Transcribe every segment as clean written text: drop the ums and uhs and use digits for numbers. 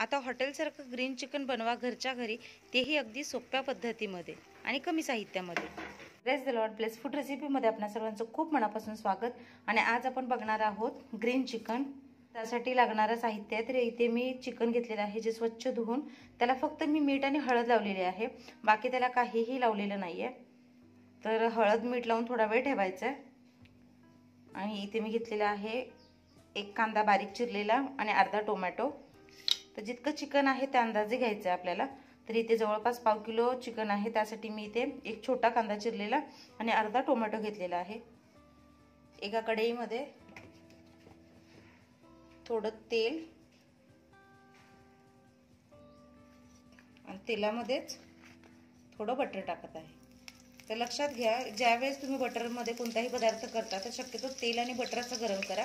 आता हॉटेलसारखं green chicken बनवा घरच्या घरी, तेही अगदी सोप्या पद्धतीमध्ये आणि कमी साहित्यामध्ये। Praise the lord, place food रेसिपीमध्ये आपणा सर्वांचं खूप मनापासून स्वागत। आणि आज आपण बघणार आहोत ग्रीन चिकन। त्यासाठी लागणारं साहित्य आहे, तर इथे मी चिकन घेतलेलं आहे जे स्वच्छ धुवून त्याला फक्त मी मीठ आणि हळद लावलेली आहे, बाकी त्याला काहीही लावलेलं नाहीये। तर हळद मीठ लावून थोडा वेळ ठेवायचं आहे। आणि इथे मी घेतलेला आहे एक कांदा बारीक चिरलेला आणि अर्धा टोमॅटो। तर जितकं चिकन आहे त्या अंदाजे घ्यायचं आहे आपल्याला। तर इथे जवळपास पाव किलो चिकन आहे, त्यासाठी मी इथे एक छोटा कांदा चिरलेला आणि अर्धा टोमॅटो घेतलेला आहे। एका कढईमध्ये थोडं तेल आणि तेलामध्येच थोडं बटर टाकत आहे। तर लक्षात घ्या, ज्यावेळेस तुम्ही बटरमध्ये कोणताही पदार्थ करता तर शक्यतो तेल आणि बटर असं गरम करा।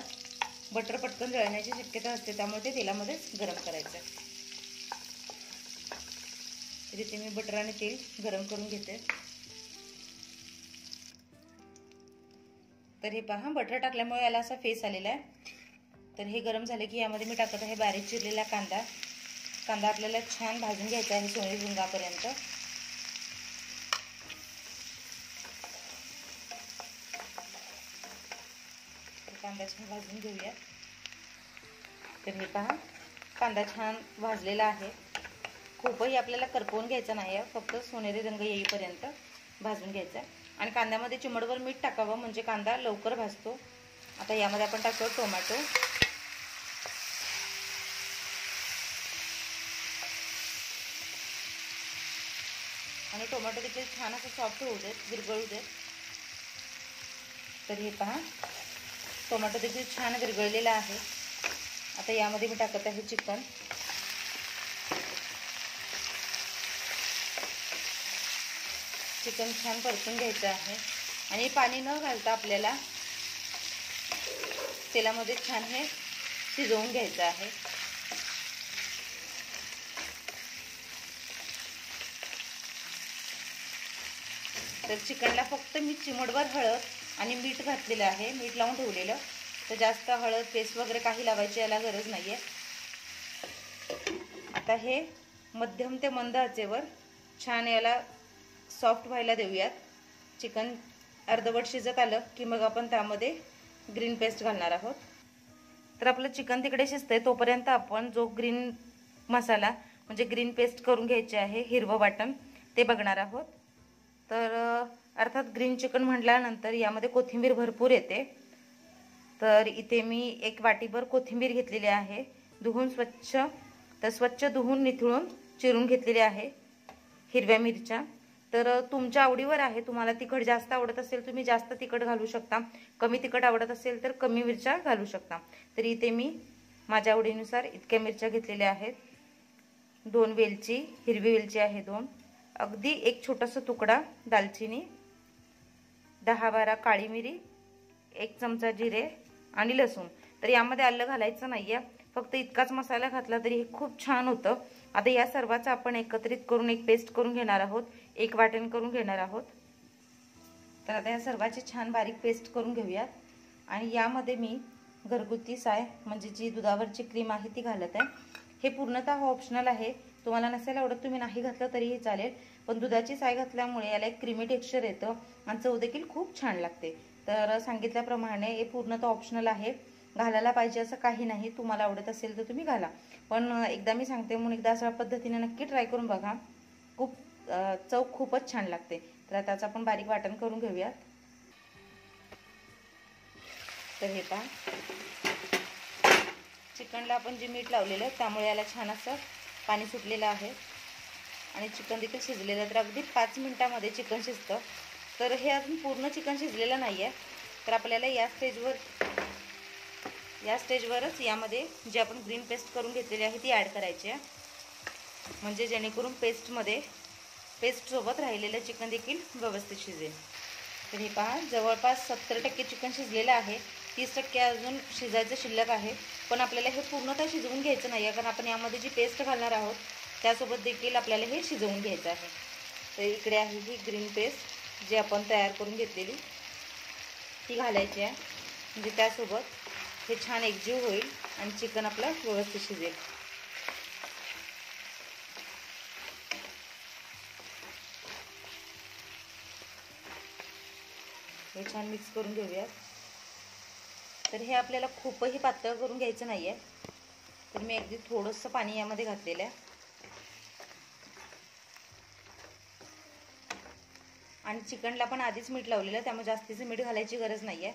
बटर पटकन जळण्याची शक्यता असते, त्यामुळे ते तेलामध्ये गरम करायचं आहे। तर इथे मी बटर आणि तेल गरम करून घेते। तर हे पहा, बटर टाकल्यामुळे याला असा फेस आलेला आहे। तर हे गरम झाले की यामध्ये मी टाकत आहे बारीक चिरलेला कांदा। कांदा आपल्याला छान भाजून घ्यायचा आहे सोनेरी रंगापर्यंत। कांदा छान भाजून घेऊया। तर हे पहा, कांदा छान भाजलेला आहे। खूपही आपल्याला करपवून घ्यायचा नाही आहे, फक्त सोनेरी रंग येईपर्यंत भाजून घ्यायचा। आणि कांद्यामध्ये चिमडभर मीठ टाकावं, म्हणजे कांदा लवकर भाजतो। आता यामध्ये आपण टाकतो टोमॅटो। आणि टोमॅटो देखील छान असं सॉफ्ट होऊ देत, विरघळू देत। तर हे पहा, टोमॅटो देखील छान विरघळलेला आहे। आता यामध्ये मी टाकत आहे चिकन। चिकन छान परतून घ्यायचं आहे आणि पाणी न घालता आपल्याला तेलामध्ये छान हे शिजवून घ्यायचं आहे। तर चिकनला फक्त मी चिमडभर हळद आणि मीठ घातलेलं आहे, मीठ लावून ठेवलेलं। तर जास्त हळद पेस्ट वगैरे काही लावायची याला गरज नाहीये। आता हे मध्यम ते मंद आचेवर छान याला सॉफ्ट व्हायला देऊयात। चिकन अर्धवट शिजत आलं की मग आपण त्यामध्ये ग्रीन पेस्ट घालणार आहोत। तर आपलं चिकन तिकडे शिजतंय, तोपर्यंत आपण जो ग्रीन मसाला म्हणजे ग्रीन पेस्ट करून घ्यायचे आहे, हिरवं वाटण, ते बघणार आहोत। तर अर्थात ग्रीन चिकन म्हटल्यानंतर यामध्ये कोथिंबीर भरपूर येते। तर इथे मी एक वाटीभर कोथिंबीर घेतलेली आहे, धुवून स्वच्छ। तर स्वच्छ धुवून निथळून चिरून घेतलेली आहे। हिरव्या मिरच्या, तर तुमच्या आवडीवर आहे, तुम्हाला तिखट जास्त आवडत असेल तुम्ही जास्त तिखट घालू शकता, कमी तिखट आवडत असेल तर कमी मिरच्या घालू शकता। तर इथे मी माझ्या आवडीनुसार इतक्या मिरच्या घेतलेल्या आहेत। 2 वेलची, हिरवी वेलची आहे 2, अगदी एक छोटासा तुकडा दालचिनी, 10-12 काळी मिरी, 1 चमचा जिरे आणि लसूण। तर यामध्ये आलं घालायचं नाहीये, फक्त इतकाच मसाला घातला तरी हे खूप छान होतं। आता या सर्वाचा आपण एकत्रित करून एक पेस्ट करून घेणार आहोत, एक वाटण करून घेणार आहोत। तर आता या सर्वाची छान बारीक पेस्ट करून घेऊयात। आणि यामध्ये मी घरगुती साय म्हणजे जी दुधावरची क्रीम आहे ती घालत आहे। हे पूर्णतः ऑप्शनल आहे, तुम्हाला नसेल आवडत तुम्ही नाही घातलं तरीही चालेल, पण दुधाची साय घातल्यामुळे याला एक क्रीमी टेक्स्चर येतं आणि चव देखील खूप छान लागते। तर सांगितल्याप्रमाणे हे पूर्णतः ऑप्शनल आहे, घालायला पाहिजे असं काही नाही, तुम्हाला आवडत असेल तर तुम्ही घाला। पण एकदा मी सांगते म्हणून एकदा अशा पद्धतीने नक्की ट्राय करून बघा, खूप चव खूपच छान लागते। तर त्याचं आपण बारीक वाटण करून घेऊयात। तर हे पहा, चिकनला आपण जे मीठ लावलेलं आहे त्यामुळे याला छान असं पाणी सुटलेलं आहे आणि चिकन देखील शिजलेलं आहे। तर अगदी 5 मिनिटांमध्ये चिकन शिजतं। तर हे अजून पूर्ण चिकन शिजलेलं नाही आहे, तर आपल्याला या स्टेजवरच यामध्ये जे आपण ग्रीन पेस्ट करून घेतलेली आहे ती ॲड करायची आहे, म्हणजे जेणेकरून पेस्ट सोबत राहिलेलं चिकन देखील व्यवस्थित शिजेल। तर हे पहा, जवळपास 70% चिकन शिजलेलं आहे, 30% अजून शिजायचं शिल्लक आहे। पण आपल्याला हे पूर्णतः शिजवून घ्यायचं नाही आहे, कारण आपण यामध्ये जी पेस्ट घालणार आहोत त्यासोबत देखील आपल्याला हे शिजवून घ्यायचं आहे। तर इकडे आहे ही ग्रीन पेस्ट जी आपण तयार करून घेतलेली, ती घालायची आहे, म्हणजे त्यासोबत हे छान एकजीव होईल आणि चिकन आपलं व्यवस्थित शिजेल। हे छान मिक्स करून घेऊयात. तर हे आपल्याला खूपही पातळ करून घ्यायचं नाही आहे. तर मी अगदी थोडंसं पाणी यामध्ये घातलेलं आहे. आणि चिकनला पण आधीच मीठ लावलेलं आहे, त्यामुळे जास्तीचं मीठ घालायची गरज नाही आहे.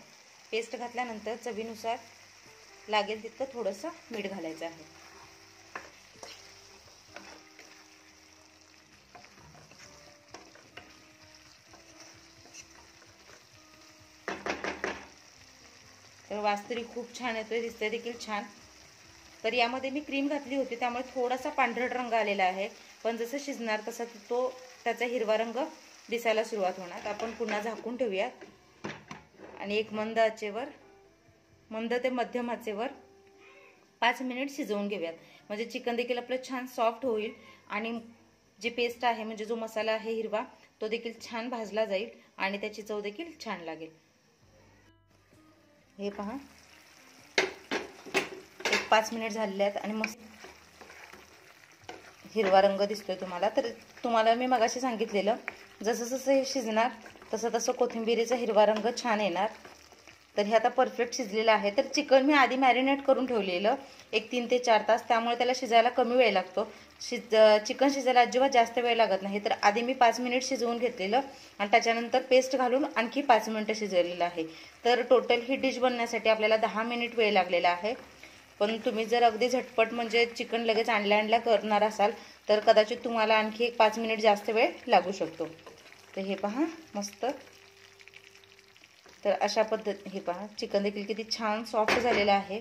पेस्ट घातल्यानंतर चवीनुसार लागेल तितकं थोडंसं मीठ घालायचं आहे. तर वास तरी खूप छान येतोय, दिसतंय देखील छान. तर यामध्ये मी क्रीम घातली होती, त्यामुळे थोडासा पांढरट रंग आलेला आहे. पण जसं शिजणार तसा तो त्याचा हिरवा रंग दिसायला सुरुवात होणार. आपण पुन्हा झाकून ठेवूयात आणि एक मंद ते मध्यम आचेवर 5 मिनिट शिजवून घेऊयात. म्हणजे चिकन देखील आपलं छान सॉफ्ट होईल आणि जी पेस्ट आहे म्हणजे जो मसाला आहे हिरवा तो देखील छान भाजला जाईल आणि त्याची चव देखील छान लागेल. हे पहा, 5 मिनिट झालेले आहेत आणि मस्त हिरवा रंग दिसतोय तुम्हाला. तर तुम्हाला मी मगाशी सांगितलेलं जसं जसं हे शिजणार तसं तसं कोथिंबीरीचा हिरवा रंग छान येणार. तर हे आता परफेक्ट शिजलेलं आहे. तर चिकन मी आधी मॅरिनेट करून ठेवलेलं 3 ते 4 तास, त्यामुळे त्याला शिजायला कमी वेळ लागतो. चिकन शिजायला अजिबात जास्त वेळ लागत नाही. तर आधी मी 5 मिनिट शिजवून घेतलेलं आणि त्याच्यानंतर पेस्ट घालून आणखी 5 मिनिटं शिजवलेलं आहे. तर टोटल ही डिश बनण्यासाठी आपल्याला 10 मिनिट वेळ लागलेला आहे. पण तुम्ही जर अगदी झटपट म्हणजे चिकन लगेच आणल्या करणार असाल तर कदाचित तुम्हाला आणखी 5 मिनिट जास्त वेळ लागू शकतो. तर हे पहा मस्त. तर अशा हे पहा, चिकन देखील किती छान सॉफ्ट झालेलं आहे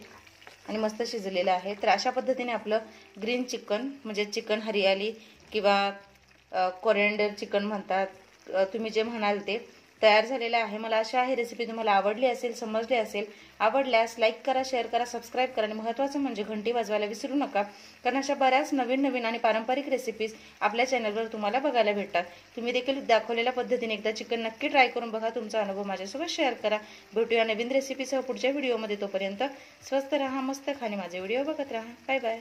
आणि मस्त शिजलेलं आहे. तर अशा पद्धतीने आपलं ग्रीन चिकन म्हणजे चिकन हरियाली किंवा कोरिएंडर चिकन म्हणतात, तुम्ही जे म्हणाल ते तयार झालेलं आहे. मला आशा आहे रेसिपी तुम्हाला आवडली असेल, समजली असेल. आवडल्यास लाईक करा, शेअर करा, सबस्क्राईब करा आणि महत्त्वाचं म्हणजे घंटी वाजवायला विसरू नका. कारण अशा बऱ्याच नवीन आणि पारंपरिक रेसिपीज आपल्या चॅनलवर तुम्हाला बघायला भेटतात. तुम्ही देखील दाखवलेल्या पद्धतीने एकदा चिकन नक्की ट्राय करून बघा. तुमचा अनुभव माझ्यासोबत शेअर करा. भेटूया नवीन रेसिपीसह पुढच्या व्हिडिओमध्ये. तोपर्यंत स्वस्त राहा, मस्त खा आणि माझे व्हिडिओ बघत राहा. Bye bye.